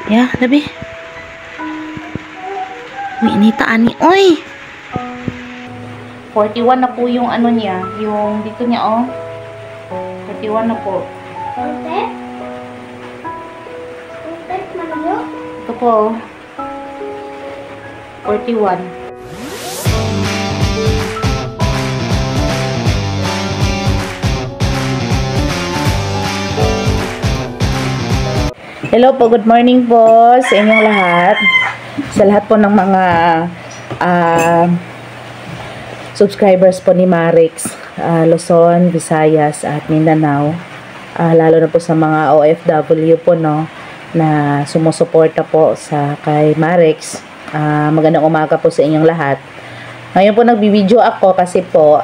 Ya, labi. Uy, inita ani. Uy! 41 na po yung ano niya. Yung dito niya, oh. 41 na po. Kontek? Kontek manyo? Ito po, oh. 41. Hello po, good morning po sa inyong lahat. Sa lahat po ng mga subscribers po ni Marix, Luzon, Visayas at Mindanao. Lalo na po sa mga OFW po, no, na sumusuporta po sa kay Marix. Magandang umaga po sa inyong lahat. Ngayon po nagbibideo ako kasi po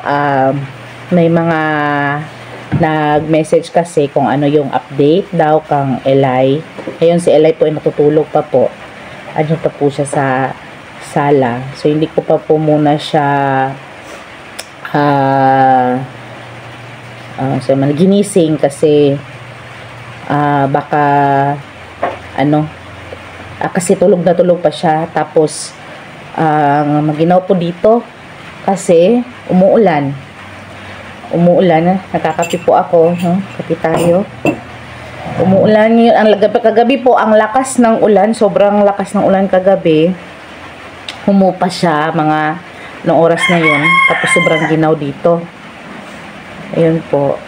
may mga nag-message kasi kung ano yung update daw kang Eli. Ngayon si Eli po ay natutulog pa po. Ano pa po siya sa sala. So hindi ko pa po muna siya ginising kasi baka kasi tulog na tulog pa siya. Tapos maginaw po dito kasi umuulan, nakakapi po ako, kapi tayo. Umuulan yun, kagabi po ang lakas ng ulan, sobrang lakas ng ulan kagabi. Humupa siya mga ng oras na yun, tapos sobrang ginaw dito. Ayun po,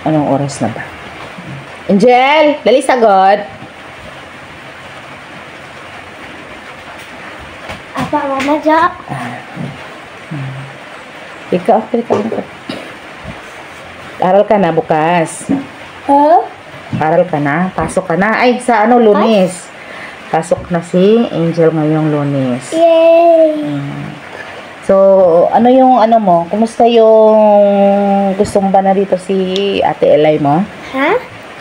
anong oras na ba? Angel, dali sagot. Apa mama ja? Ikaw. Aral ka na bukas. Huh? Aral ka na, pasok ka na. Ay, sa Lunes. Pasok na si Angel ngayong Lunes. Yay! So, ano yung mo? Kumusta yung gusto mo ba na dito si Ate Eli mo? Ha?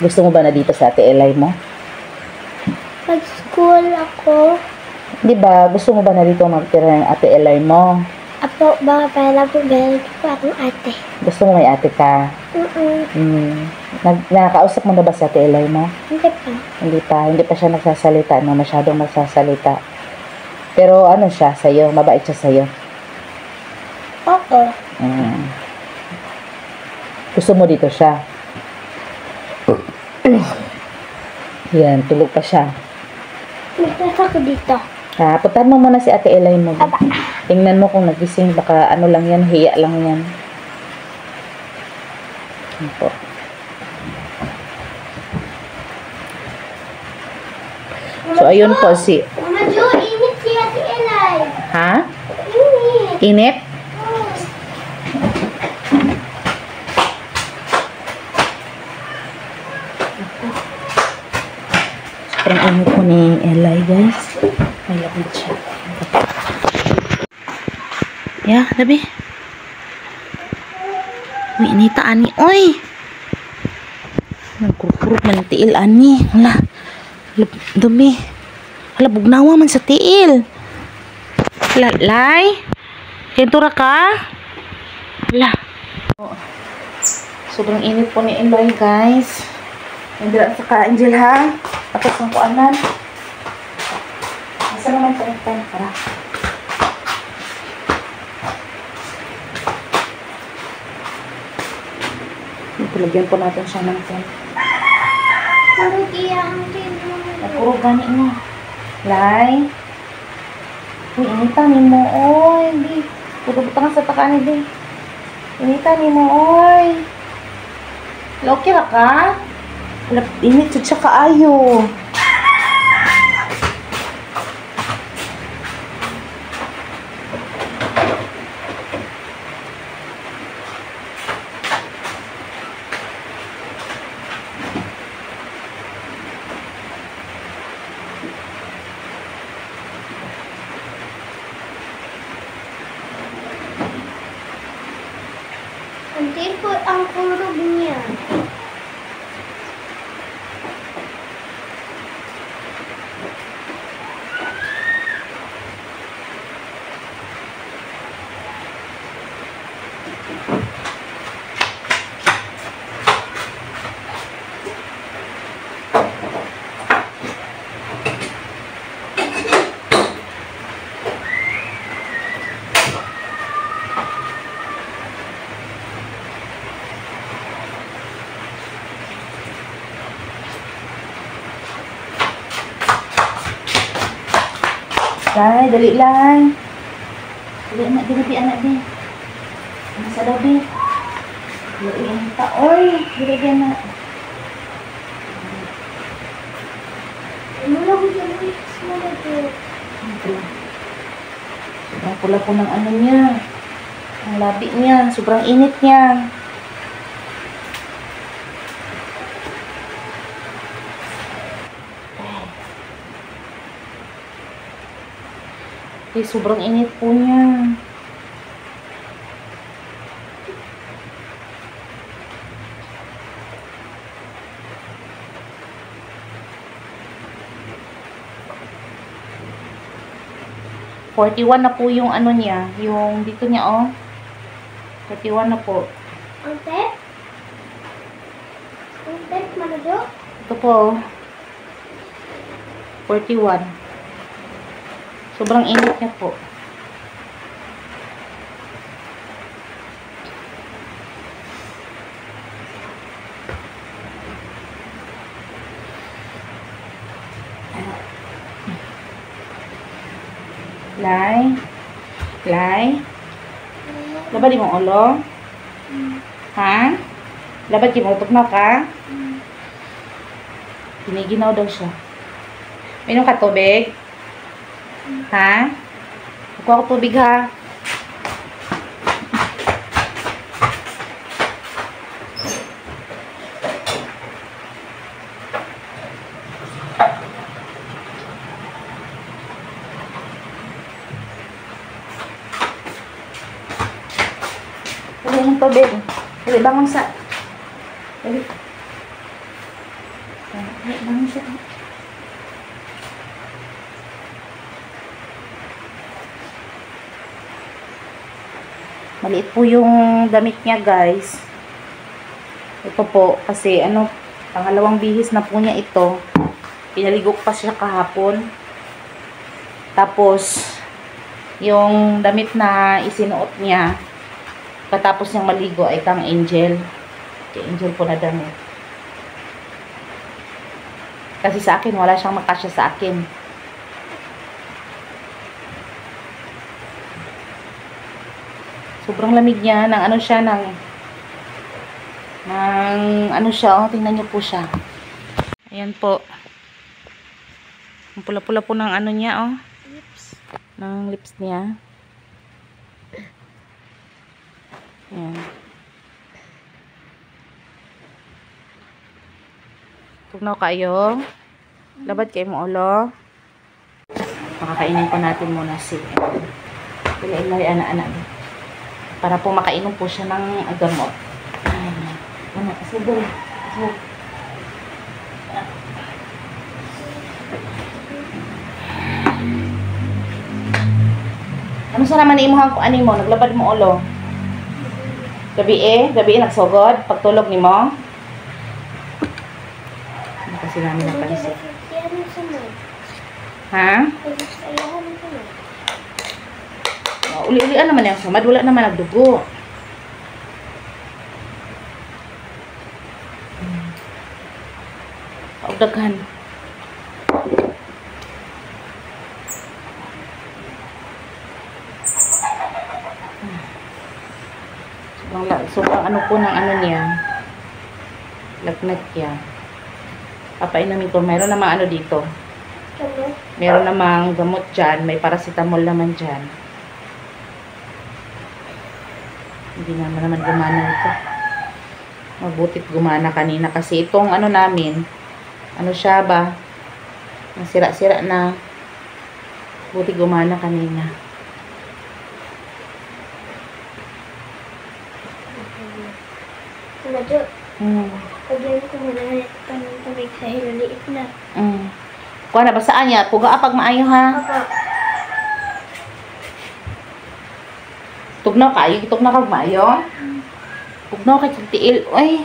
Gusto mo ba na dito si Ate Eli mo? Mag-school ako. Di ba? Gusto mo ba na dito magtira ng Ate Eli mo? Apo, baka pala po meron po akong ate. Gusto mo may ate ka? Nakakausap mo na ba si Ate Eli mo? Hindi pa. Hindi pa siya nagsasalita, no? Masyadong nagsasalita. Pero ano siya sa'yo? Mabait siya sa'yo? Oo. Gusto mo dito siya? Yan, tulog pa siya. Magtasa ko dito. Puntahan mo muna si Ate Eli mo. Aba. Tingnan mo kung nagising, baka ano lang yan, hiya lang yan. Ano po. So, ayun po si... Mama Jo, init si Ate Eli. Ha? Init. Init? Sobrang init po ni Eli, guys. May lapit siya. Ya, labi. Uy, inita ani. Uy! Nagkurkurot man ang tiil ani. Hala. Dumi. Hala, bugnawa man sa tiil. Hala, Lai? Kentura ka? Hala. Sobrang init po ni Eli, guys. Hindi lang sa Angel, ha? Tapos ng kuanan. Masa naman po yung pen? Tara. Lagyan po natin siya ng pen. Parang iyang din mo. Puro gani mo. Lai. Uy, initan mo. Oy, di. Puro butang sa takaan ni di. Initan mo. Oy. Okay ra ka? Init siya kaayo. Until po ang kurog niya. Lai, dali lang. Dali anak, dali anak din. Ano sa labi? Dali ang taoy. Dali anak. Mula ko dyan, mula ko. Sobrang pula po ng ano niya. Ang labi niya. Sobrang init niya. Okay, sobrang init po niya. $41 na po yung ano niya, yung dito niya oh. $41 na po. Ang tep? Ang tep, manado? Ito po. 41. Sobrang init niya po. Lai. Lai. Labad di mo ulo? Ha? Labad di mo tugnaw ka? Giniginaw daw siya. Minom ka tubig? Ha? Kuha ko tubig ha. Dali ng tubig. Dali, bangon sa. Dali. Dali, bangon sa. Maliit po yung damit niya, guys. Ito po, kasi ano, pangalawang bihis na po niya ito. Pinaligok pa siya kahapon. Tapos, yung damit na isinuot niya, katapos niyang maligo ay kang Angel. Kay Angel po na damit. Kasi sa akin, wala siyang makasya sa akin. Sobrang lamig niya, ng ano siya, ng ano siya, oh, tingnan niyo po siya. Ayan po. Ang pula-pula po ng ano niya, oh. Lips. Ng lips niya. Ayan. Tugnaw kayo. Labad kayo mo ulo. Makakainin po natin muna si Pilay anak-anak. Para po makainom po siya ng gamot. Ano, asubol. Ano sa naman imuhang ko ani mo? Naglabad mo ulo. Gabi nagsugod. Pagtulog ni mo. Ano kasi namin napansin. Ha? Uli-ulian naman yung samad. Wala naman nagdugo. Paugdagan. Sobrang ano po ng ano niya. Lagnat niya. Papainamin ko. Mayroon namang ano dito. Meron namang gamot dyan. May paracetamol naman dyan. Hindi naman gumana ito. Mabutit gumana kanina. Kasi itong ano namin, ano siya ba? Sira-sira na. Buti gumana kanina. Medyo, pagyan ko muna ng tubig sa hilaliit na. Kuha na ba saan niya? Puga pag maayo ha? Apa. Tugnaw kayo. Tugnaw kag maayo? Tugnaw kay tiil. Ay.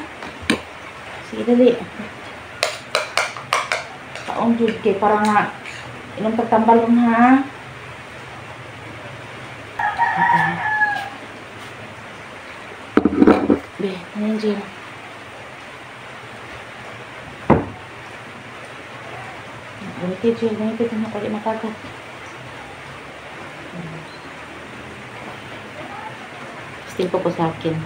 Sige dali. Taong jud kay para nga inom tagtambalon ha. Be, ayan dyan. Ganitid dyan. Ganitid na pali makagat. 16 po sa akin.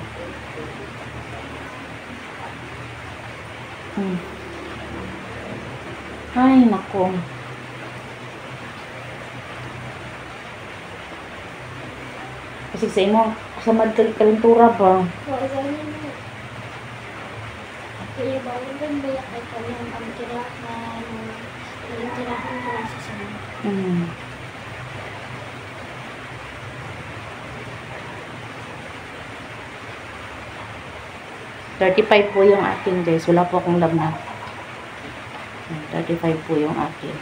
Ay, nako. Kasi sa imo, sa kalintura ba? Oo, ganyan na. Kaya bawal ba kay kanyang ang tirahan, ang tirahan ko sa sama. 35 po yung akin, guys. Wala po akong lagnat. 35 po yung akin.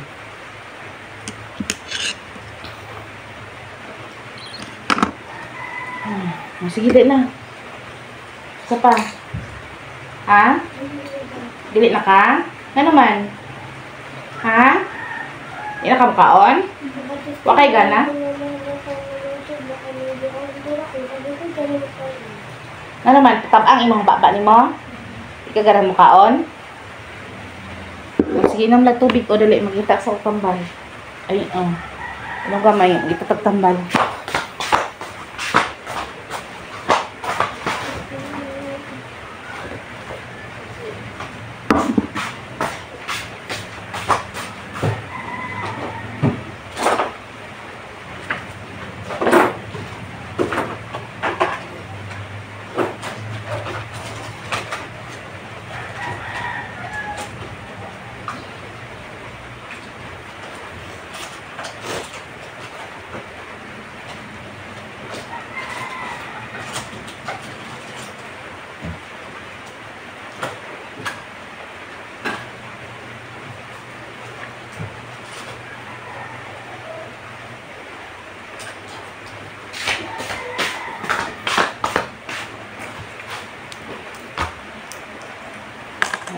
Sige, dili na. Isa pa. Ha? Dili na ka? Na naman? Ha? Hindi na ka makaon? Wakay gana? Na naman? Tabang imong baba ni mo? Ikagara mo kaon? Sige nang la tubig o dali magita sa tambal. Ay, ano gamay? Itatag tambal.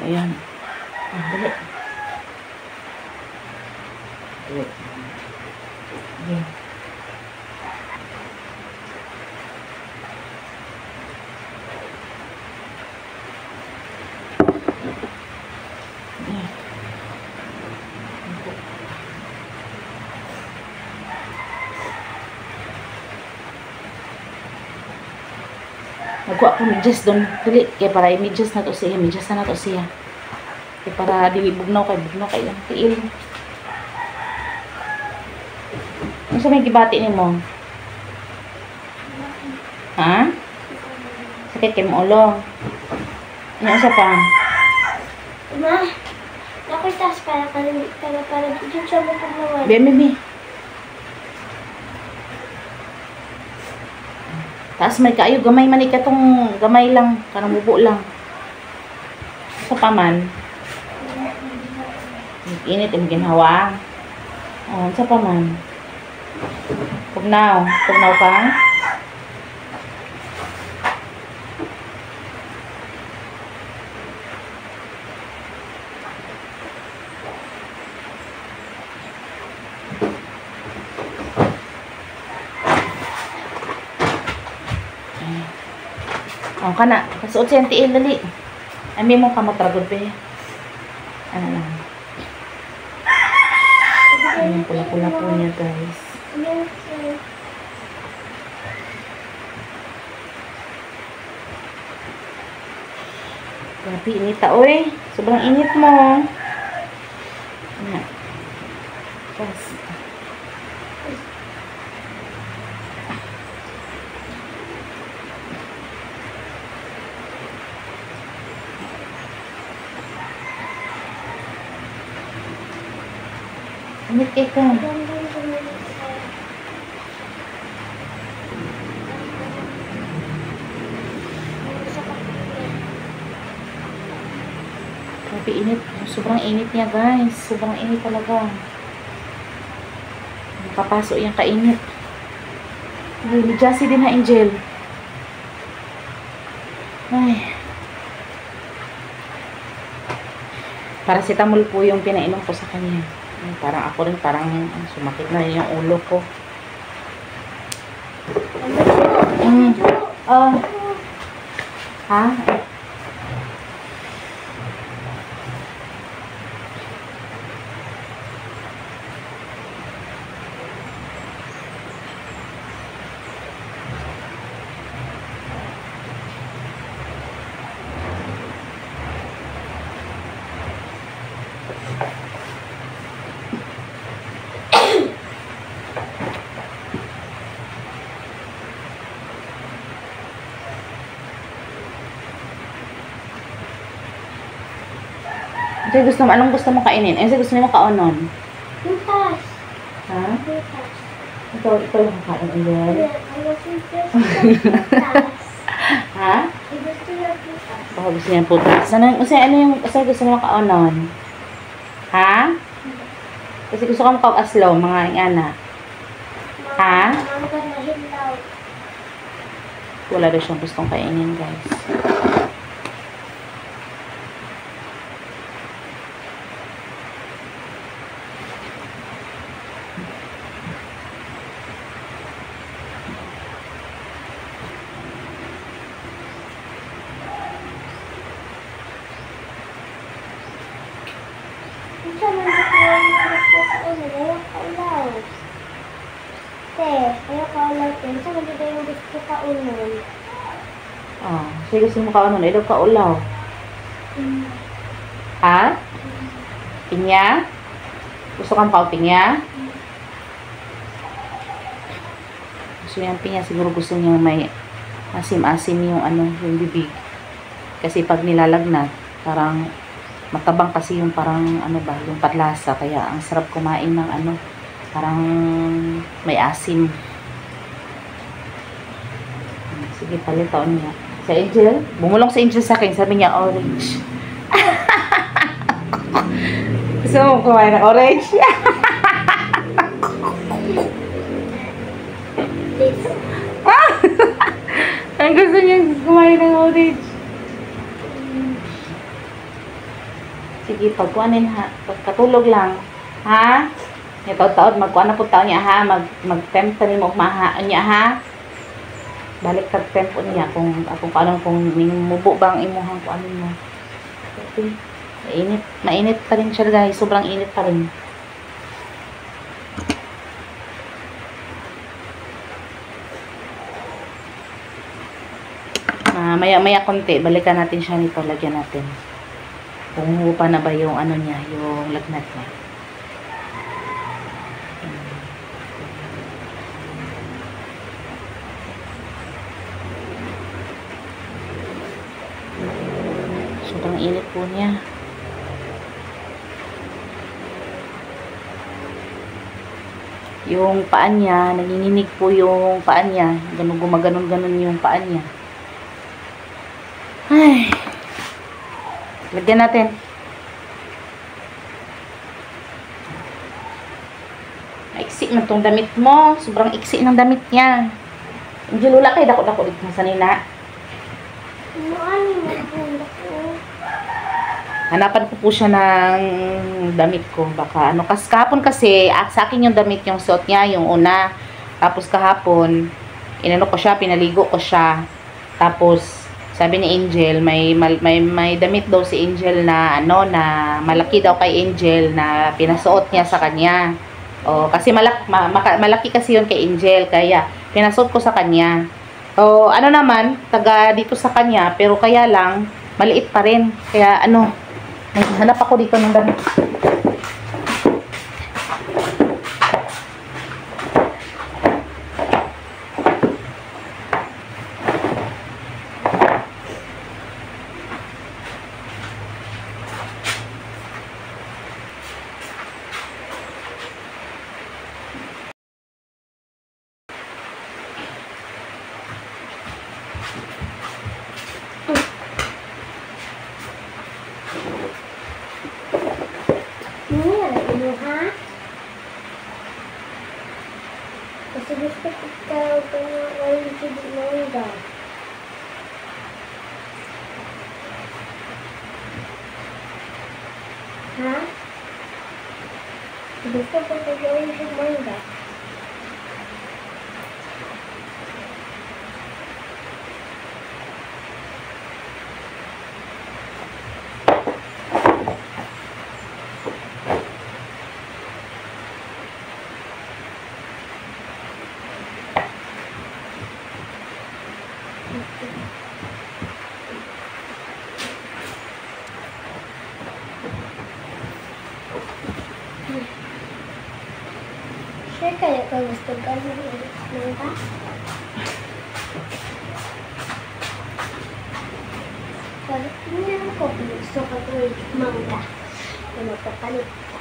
Ayan. Dali. Ayan. Nagkuha ko medyas doon. Dili, kaya para i-medyas na to siya. Medyas na to siya. Kaya para dili bugnaw kay yung tiil. Ano sa may gibati ni mo? Ha? Sakit kayo mo ulo. Ano sa pa? Ma, nakitas para dito siya mo paglawan. Bebe. Taas may kaayo, gamay man ikatong gamay lang, karang bubo lang. Sa paman. Init yung ginhawa. Sa paman. Pugnaw ka? Kana, kasuot siya ang tiil, dali. Ay, mo ka matragod, be. Ano lang. Ayan, pula-pula po niya, guys. Grabe, init ta, oy. Sobrang init mo. Ayan. Tapos, init kayo ka. Grabe init. Sobrang init niya, guys. Sobrang init talaga. Nakapasok yung kainit. Ay, Jassy din ha, Angel. Ay. Paracetamol po yung pinainom ko sa kanya. Parang ako rin, parang sumakit na yung ulo ko. Ha? Anong gusto mo kainin? Ano gusto mo kaonon? Butas. Ha? Butas. Ikaw yung kakain, Angel. Ha? Gusto niya butas. Baka gusto niya putas. Ano gusto mo kaonon? Ha? Kasi gusto ko makapag-aslaw, mga ingana. Ha? Mangga na hilaw. Wala daw siyang gustong kainin, guys. Isa man gusto ko ayaw kaulaw. Ayaw kaulaw. Isa man dito yung gusto kaunon. Oh, sige gusto mo kaonon. Ito kaulaw. Ha? Pinya? Gusto kang pinya? Gusto niya pinya. Siguro gusto niya may asim-asim yung yung bibig. Kasi pag nilalagnat, parang matabang kasi yung parang yung patlasa. Kaya ang sarap kumain ng parang may asim. Sige, palitaon niya. Sa Angel, bumulong sa Angel sa akin. Sabi niya, orange. Gusto mo kumain ng orange? Ang gusto niya kumain ng orange. Sige, pagkuhanin ha. Pagkatulog lang. Ha? Ito, magkuhan na po taon niya ha. Mag-tempt rin mo mahaan niya ha. Balik kag-tempo niya kung mubo bang imuhang kung ano mo. Okay. Mainit pa rin siya guys. Sobrang init pa rin. Maya konti. Balikan natin siya nito. Lagyan natin. Kung pa na ba yung niya, yung lagnat niya. Sobrang init po niya. Yung paan niya, nanginginig po yung paan niya. Gumaganon-ganon yung paan niya. Ay. Lagyan natin. Iksi man tong damit mo. Sobrang iksi ng damit niya. Hindi lula kay dako-dako dito sa nila. Hanapan ko po siya ng damit ko. Baka kahapon kasi, sa akin yung damit yung suot niya, yung una. Tapos kahapon, inano ko siya, pinaligo ko siya. Tapos, sabi ni Angel, may damit daw si Angel na, na malaki daw kay Angel na pinasuot niya sa kanya. O, kasi malaki kasi yun kay Angel, kaya pinasuot ko sa kanya. O, naman, taga dito sa kanya, pero kaya lang, maliit pa rin. Kaya, hanap ako dito ng damit. Kasi gusto ko ikaw kung hindi mangga. Ha? Gusto ko hindi mangga. Sure kaya ka gusto ka ng mangga? Parang hindi ako gusto ka ng mangga. Pinapapalit ka.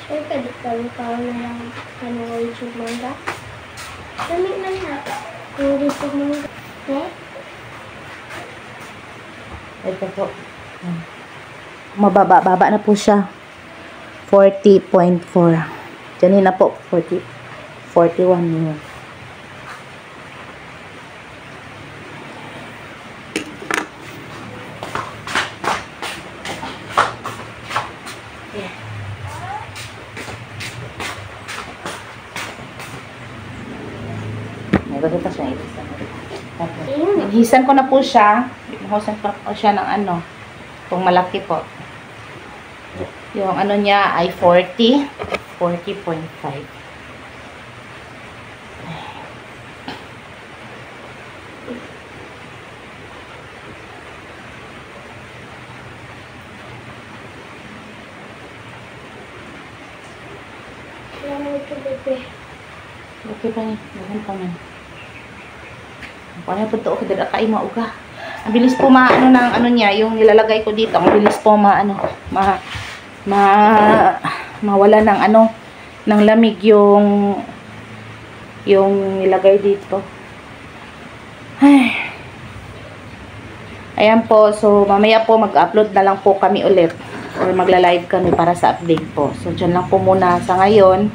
Sure ka, di ka na lang YouTube manga. Dami na na. Yung YouTube manga. Eh? Ito po. Baba na po siya. 40.4. Kanina po, 41 yun. Bago pa siya hisan ko na po siya. Hisan ko na po siya ng ano. Kung malaki po. Yung ano niya ay 40. 40.5. Okay pa niya. Bahan pa niya. Kaya po ito, okay, dada kayo mauga. Ang bilis po maano ng ano niya, yung nilalagay ko dito, ang bilis po mawala ng ano, ng lamig yung nilagay dito. Ay. Ayan po, so mamaya po mag-upload na lang po kami ulit. Or magla-live kami para sa update po. So dyan lang po muna sa ngayon.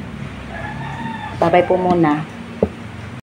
Bye-bye po muna.